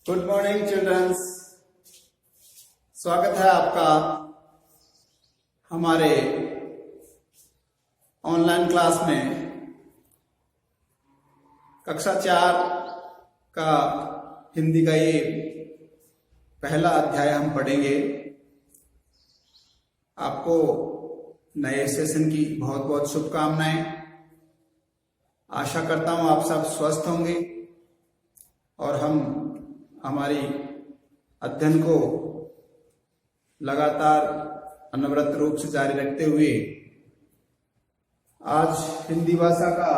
Good morning children's. स्वागत है आपका हमारे ऑनलाइन क्लास में। कक्षा 4 का हिंदी का ये पहला अध्याय हम पढ़ेंगे। आपको नए सेशन की बहुत बहुत शुभकामनाएं। आशा करता हूं आप सब स्वस्थ होंगे और हम हमारी अध्ययन को लगातार अनवरत रूप से जारी रखते हुए आज हिंदी भाषा का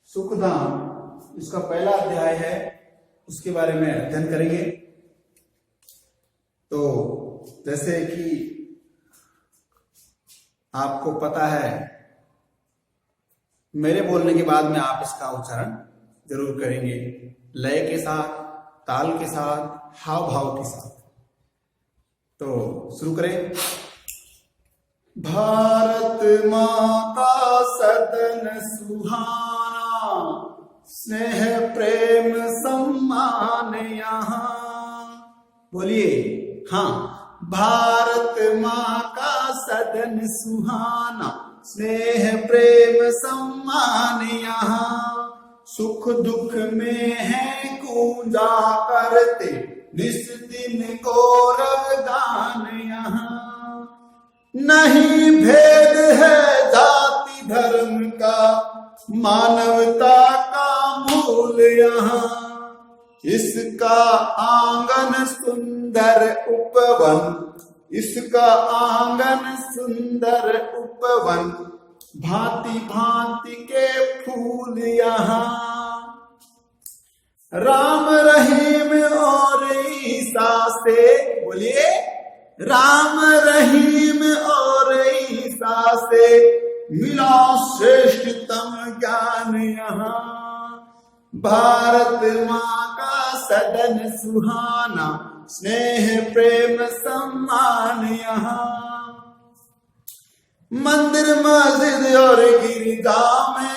सुखधाम इसका पहला अध्याय है, उसके बारे में अध्ययन करेंगे। तो जैसे कि आपको पता है, मेरे बोलने के बाद में आप इसका उच्चारण जरूर करेंगे, लय के साथ, ताल के साथ, हाव भाव के साथ। तो शुरू करें। भारत माँ का सदन सुहाना, स्नेह प्रेम सम्मान यहाँ। बोलिए हाँ। भारत माँ का सदन सुहाना, स्नेह प्रेम सम्मान यहाँ। सुख दुख में है कूंजा करते, निस दिन गौरवगान यहाँ। नहीं भेद है जाति धर्म का, मानवता का मूल यहाँ। इसका आंगन सुंदर उपवन, इसका आंगन सुंदर उपवन, भांति भांति के फूल यहाँ। राम रहीम और ईसा से, बोलिए राम रहीम और ईसा से मिला श्रेष्ठतम ज्ञान यहाँ। भारत माँ का सदन सुहाना, स्नेह प्रेम सम्मान यहाँ। मंदिर मस्जिद और गिरजा में,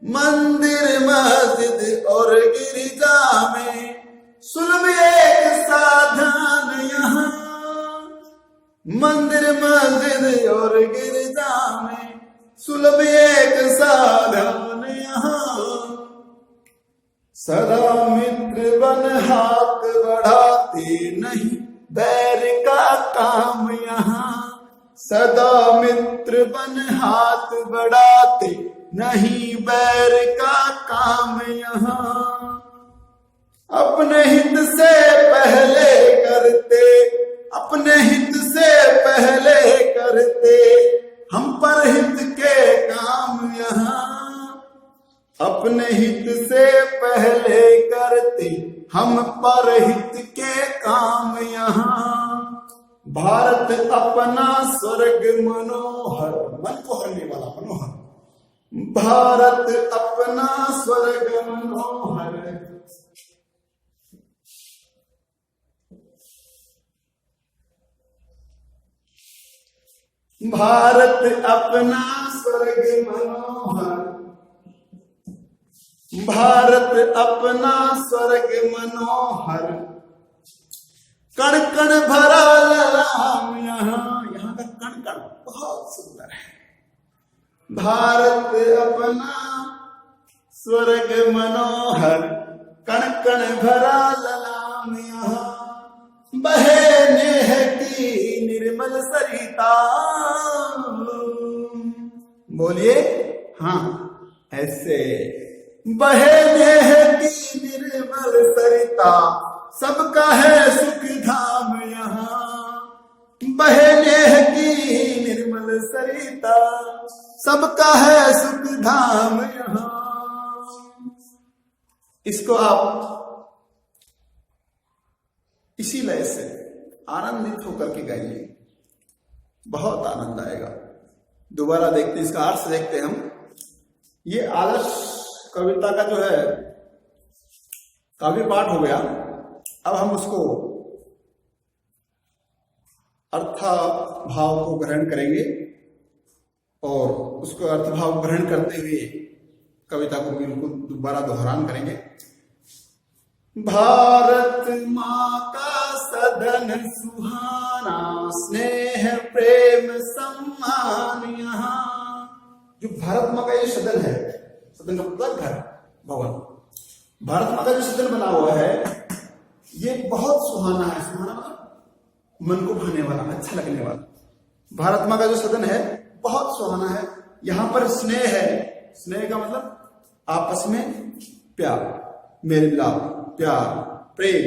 मंदिर मस्जिद और गिरजा में सुलभ एक साधन यहाँ। मंदिर मस्जिद और गिरजा में सुलभ एक साधन यहाँ। सदा मित्र बन हाथ बढ़ाते, नहीं बैर का काम यहाँ। सदा मित्र बन हाथ बढ़ाते, नहीं बैर का काम यहाँ। अपने हित से पहले करते, अपने हित से पहले करते, हम पर हित के काम यहाँ। अपने हित से पहले करते, हम पर हित के काम यहाँ। भारत अपना स्वर्ग मनोहर, मन को हरने वाला मनोहर। भारत अपना स्वर्ग मनोहर, भारत अपना स्वर्ग मनोहर, भारत अपना स्वर्ग मनोहर। कण कण भरा ललाम यहाँ, यहाँ का कण कण बहुत सुंदर है। भारत अपना स्वर्ग मनोहर, कण कण भरा ललाम यहाँ। बहे नेह की निर्मल सरिता, बोलिए हाँ ऐसे। बहे नेह की निर्मल सरिता, सबका है सुख धाम यहाँ। बहे नेह की निर्मल सरिता, सबका है सुख धाम यहाँ। इसको आप इसी लय से आनंदित होकर के गाइए, बहुत आनंद आएगा। दोबारा देखते, इसका अर्थ देखते हम। ये आदर्श कविता का जो है काव्य पाठ हो गया। अब हम उसको अर्थभाव को ग्रहण करेंगे और उसको अर्थभाव ग्रहण करते हुए कविता को बिल्कुल दोबारा दोहरान करेंगे। भारत माँ का सदन सुहाना, स्नेह प्रेम सम्मान यहाँ। जो भारत माँ का ये सदन है, सदन का मतलब घर, भवन, भारत माँ का जो सदन बना हुआ है ये बहुत सुहाना है। सुहाना मतलब मन को भाने वाला, अच्छा लगने वाला। भारत माँ का जो सदन है बहुत सुहाना है। यहाँ पर स्नेह है, स्नेह का मतलब आपस में प्यार, मेल मिलाप, प्यार, प्रेम,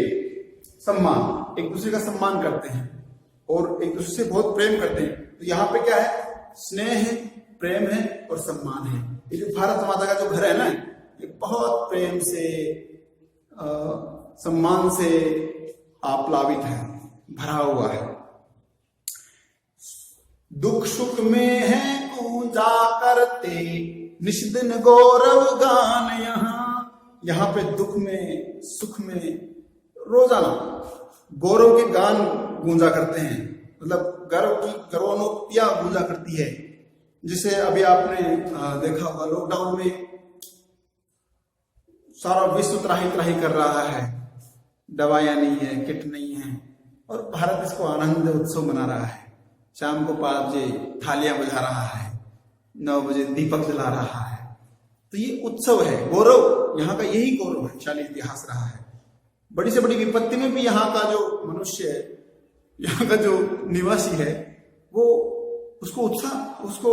सम्मान, एक दूसरे का सम्मान करते हैं और एक दूसरे से बहुत प्रेम करते हैं। तो यहाँ पे क्या है? स्नेह है, प्रेम है और सम्मान है। ये जो भारत माता का जो घर है ना, ये बहुत प्रेम से, सम्मान से आप्लावित है, भरा हुआ है। दुख सुख में है पूजा करते, निष्दिन गौरव गान यहाँ पे दुख में सुख में रोजाना गौरव के गान गूंजा करते हैं, मतलब गर्वानुक्तियां गूंजा करती है। जिसे अभी आपने देखा होगा, लॉकडाउन में सारा विश्व त्राही त्राही कर रहा है, दवाइयां नहीं है, किट नहीं है, और भारत इसको आनंद उत्सव मना रहा है। शाम को 5 बजे थालियां बजा रहा है, 9 बजे दीपक जला रहा है। तो ये उत्सव है, गौरव, यहाँ का यही गौरवशाली इतिहास रहा है। बड़ी से बड़ी विपत्ति में भी यहाँ का जो मनुष्य है, यहाँ का जो निवासी है, वो उसको उत्साह, उसको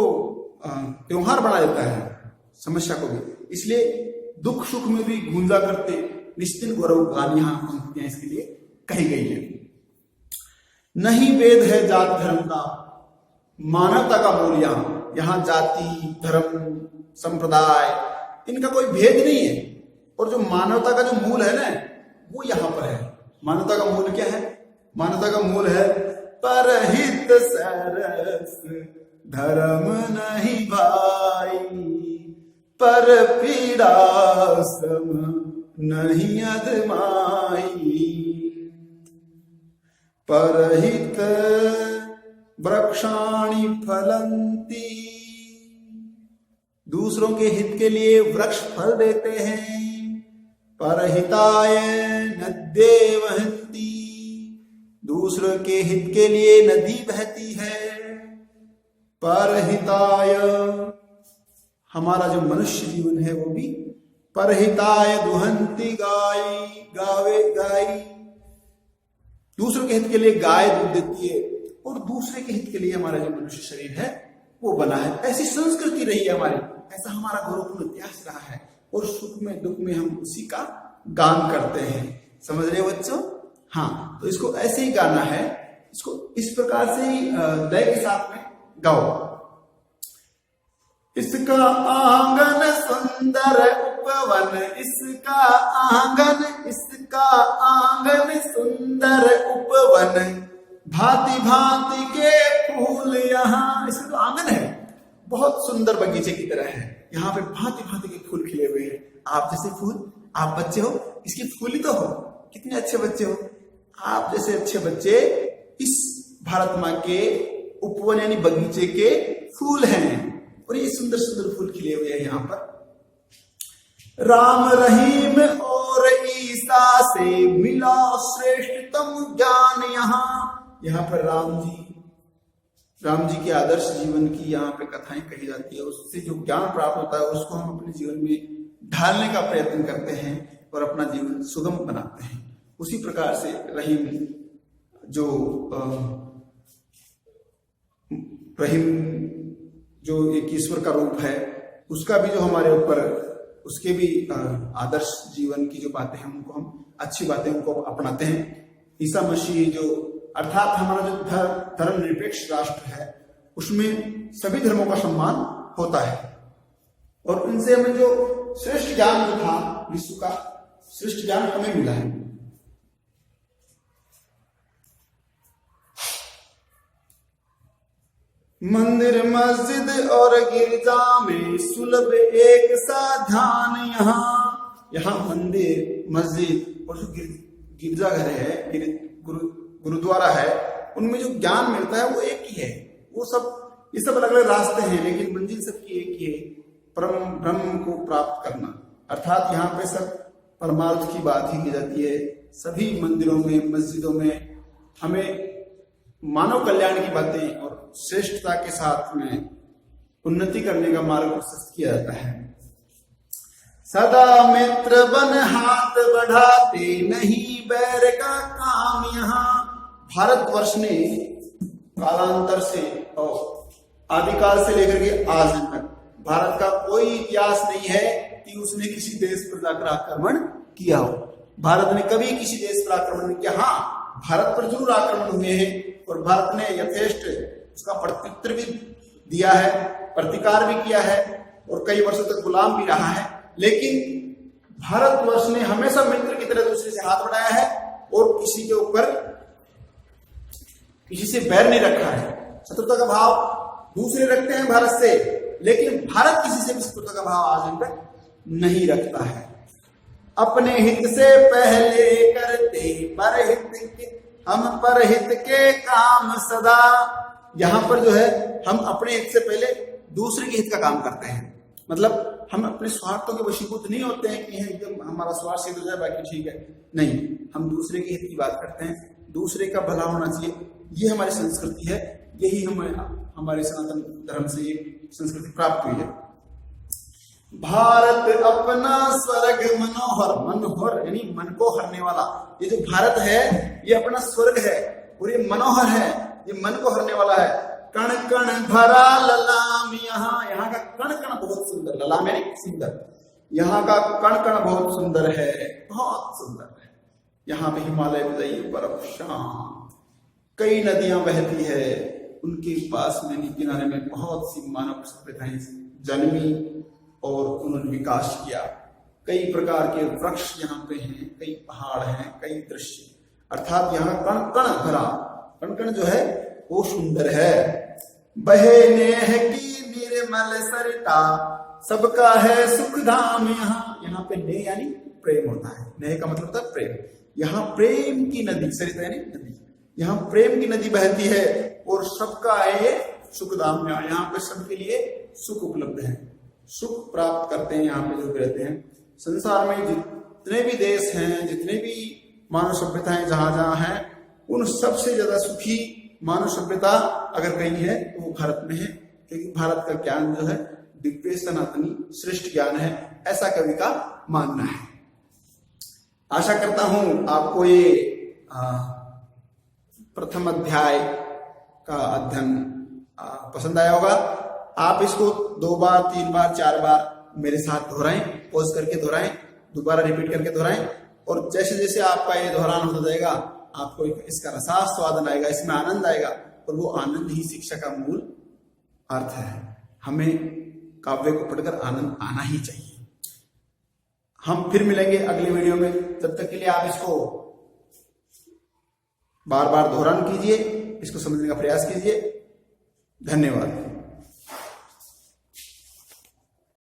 त्योहार बना देता है, समस्या को भी। इसलिए दुख सुख में भी गूंजा करते निश्चित गौरव गान यहाँ पंक्तियां इसके लिए कही गई है। नहीं भेद है जात धर्म का, मानवता का मूल यहाँ जाति धर्म संप्रदाय इनका कोई भेद नहीं है। और जो मानवता का जो मूल है ना, वो यहाँ पर है। मानवता का मूल क्या है? मानवता का मूल है परहित सरस धर्म नहीं भाई, पर पीड़ा सम नहीं अदमाई, परहित वृक्षाणि फलंती, दूसरों के हित के लिए वृक्ष फल देते हैं। परहिताय नद्ये वहन्ति, दूसरों के हित के लिए नदी बहती है। परहिताय, हमारा जो मनुष्य जीवन है वो भी परहिताय दुहंती गाई, गावे गाई, दूसरों के हित के लिए गाय दूध देती है और दूसरे के हित के लिए हमारा जो मनुष्य शरीर है वो बना है। ऐसी संस्कृति रही है हमारी, ऐसा हमारा गौरवपूर्ण इतिहास रहा है, और सुख में दुख में हम उसी का गान करते हैं। समझ रहे हो बच्चों? हाँ, तो इसको ऐसे ही गाना है, इसको इस प्रकार से ही लय के साथ में गाओ। इसका आंगन सुंदर उपवन, इसका आंगन सुंदर उपवन, भांति भांति के फूल यहाँ। इसका तो आंगन है बहुत सुंदर बगीचे की तरह है, यहाँ पे भांति भांति के फूल खिले हुए हैं। आप जैसे फूल, आप बच्चे हो, इसकी फूल तो हो, कितने अच्छे बच्चे हो। आप जैसे अच्छे बच्चे इस भारत माँ के उपवन यानी बगीचे के फूल हैं, और ये सुंदर सुंदर फूल खिले हुए हैं यहाँ पर। राम रहीम और ईसा से मिला श्रेष्ठतम ज्ञान यहाँ पर राम जी के आदर्श जीवन की यहाँ पे कथाएं कही जाती है। उससे जो ज्ञान प्राप्त होता है उसको हम अपने जीवन में ढालने का प्रयत्न करते हैं और अपना जीवन सुगम बनाते हैं। उसी प्रकार से रहीम जो एक ईश्वर का रूप है, उसका भी जो हमारे ऊपर, उसके भी आदर्श जीवन की जो बातें हैं उनको हम, अच्छी बातें उनको अपनाते हैं। ईसा मसीह जो, अर्थात हमारा जो धर्मनिरपेक्ष राष्ट्र है, उसमें सभी धर्मों का सम्मान होता है, और उनसे हमें जो श्रेष्ठ ज्ञान जो था, विश्व का श्रेष्ठ ज्ञान हमें मिला है। मंदिर मस्जिद और गिरजा में सुलभ एक सा ध्यान यहाँ मंदिर मस्जिद और जो गिरजाघर है, गुरुद्वारा है, उनमें जो ज्ञान मिलता है वो एक ही है। वो सब, ये सब अलग अलग रास्ते हैं, लेकिन मंजिल सबकी एक ही है, परम ब्रह्म को प्राप्त करना। अर्थात यहाँ पे सब परमार्थ की बात ही की जाती है। सभी मंदिरों में, मस्जिदों में हमें मानव कल्याण की बातें और श्रेष्ठता के साथ में उन्नति करने का मार्ग प्रशस्त किया जाता है। सदा मित्र बन हाथ बढ़ाते, नहीं बैर का काम यहाँ। भारतवर्ष ने कालांतर से और आदिकाल से लेकर के आज तक भारत का कोई इतिहास नहीं है कि उसने किसी देश पर जाकर आक्रमण किया हो। भारत ने कभी किसी देश पर आक्रमण नहीं किया। हाँ, भारत पर जरूर आक्रमण हुए हैं और भारत ने यथेष्ट उसका प्रत्युत्तर भी दिया है, प्रतिकार भी किया है और कई वर्षों तक गुलाम भी रहा है। लेकिन भारतवर्ष ने हमेशा मित्र की तरह दूसरे से हाथ बढ़ाया है और किसी के ऊपर किसी से बैर नहीं रखा है। शत्रुता का भाव दूसरे रखते हैं भारत से, लेकिन भारत किसी से भी शत्रुता का भाव आज तक नहीं रखता है। अपने हित से पहले करते परहित के, हम परहित के काम सदा। यहां पर जो है हम अपने हित से पहले दूसरे के हित का काम करते हैं। मतलब हम अपने स्वार्थों के वशीभूत नहीं होते हैं कि एकदम हमारा स्वार्थ सिद्ध हो जाए बाकी ठीक है, नहीं, हम दूसरे के हित की बात करते हैं, दूसरे का भला होना चाहिए। ये हमारी संस्कृति है, यही हमारे सनातन धर्म से ये संस्कृति प्राप्त हुई है। भारत अपना स्वर्ग मनोहर, मनोहर यानी मन को हरने वाला। ये जो भारत है ये अपना स्वर्ग है और ये मनोहर है, ये मन को हरने वाला है। कण कण भरा ललाम यहाँ, यहाँ का कण कण बहुत सुंदर, ललाम यानी सुंदर, यहाँ का कण कण बहुत सुंदर है, बहुत सुंदर है। यहाँ पे हिमालय उदय बर्फ शांत, कई नदियां बहती है, उनके पास में किनारे में बहुत सी मानव सभ्यताएं जन्मी और उन्होंने विकास किया। कई प्रकार के वृक्ष यहाँ पे हैं, कई पहाड़ हैं, कई दृश्य, अर्थात यहाँ कण कण भरा, कण कण जो है वो सुंदर है। बहे नेह की निर्मल सरिता, सबका है सुख धाम यहाँ। यहाँ पे नेह यानी प्रेम होता है, नेह का मतलब होता है प्रेम। यहाँ प्रेम की नदी, सरिता यानी नदी, यहाँ प्रेम की नदी बहती है और सबका है सुखधाम। यहाँ पे सबके लिए सुख उपलब्ध है, सुख प्राप्त करते हैं यहाँ पे जो भी रहते हैं। संसार में जितने भी देश हैं, जितने भी मानव सभ्यताएं जहां जहां हैं, उन सबसे ज्यादा सुखी मानव सभ्यता अगर कहीं है तो वो भारत में है, क्योंकि भारत का ज्ञान जो है दिव्य सनातनी श्रेष्ठ ज्ञान है, ऐसा कवि का मानना है। आशा करता हूं आपको ये प्रथम अध्याय का अध्ययन पसंद आया होगा। आप इसको 2 बार 3 बार 4 बार मेरे साथ दोहराएं, पॉज करके दोहराएं, दोबारा रिपीट करके दोहराएं, और जैसे जैसे आपका ये दोहरान होता जाएगा आपको इसका रसास्वादन आएगा, इसमें आनंद आएगा, और वो आनंद ही शिक्षा का मूल अर्थ है। हमें काव्य को पढ़कर आनंद आना ही चाहिए। हम फिर मिलेंगे अगले वीडियो में, तब तक के लिए आप इसको बार बार दोहरान कीजिए, इसको समझने का प्रयास कीजिए। धन्यवाद।